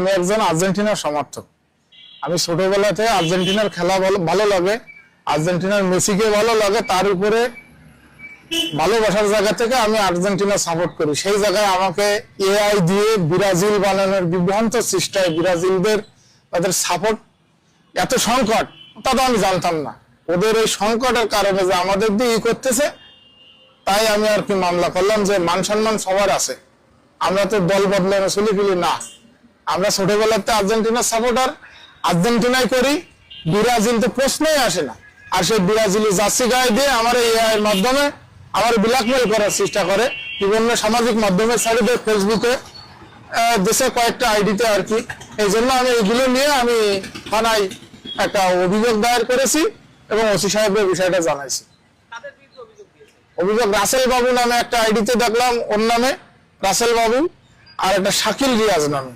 আমি একজন আর্জেন্টিনার সমর্থক। আমি ছোটবেলা থেকে আর্জেন্টিনার খেলা ভালো লাগে, আর্জেন্টিনার মেসিকে ভালো লাগে, তার উপরে ভালোবাসার জায়গা থেকে আমি আর্জেন্টিনা সাপোর্ট করি। সেই জায়গায় আমাকে এআই দিয়ে ব্রাজিল বানানোর বিভ্রান্ত চেষ্টায় ব্রাজিলদের তাদের সাপোর্ট এত সংকট, তা তো আমি জানতাম না। ওদের এই সংকটের কারণে যে আমাদের দিয়ে করতেছে, তাই আমি আর কি মামলা করলাম যে মান সম্মান সবার আছে, আমরা তো দল বদলানো চলে ফেলি না। আমরা ছোটবেলাতে আর্জেন্টিনার সাপোর্টার, আর্জেন্টিনাই করি, ব্রাজিল তো প্রশ্নই আসে না। আর সেই ব্রাজিলি জার্সি গায়ে দিয়ে আমার এআই এর মাধ্যমে আমার ব্ল্যাকমেল করার চেষ্টা করে, বিভিন্ন সামাজিক মাধ্যমে ছাড়ে দেয়, ফেসবুকে, দেশে কয়েকটা আইডিতে আর কি। এই জন্য আমি এইগুলো নিয়ে আমি থানায় একটা অভিযোগ দায়ের করেছি এবং ওসি সাহেবের বিষয়টা জানাইছি। অভিযোগ রাসেল বাবু নামে একটা আইডিতে দেখলাম, ওর নামে রাসেল বাবু, আর একটা শাকিল রিয়াজ নামে।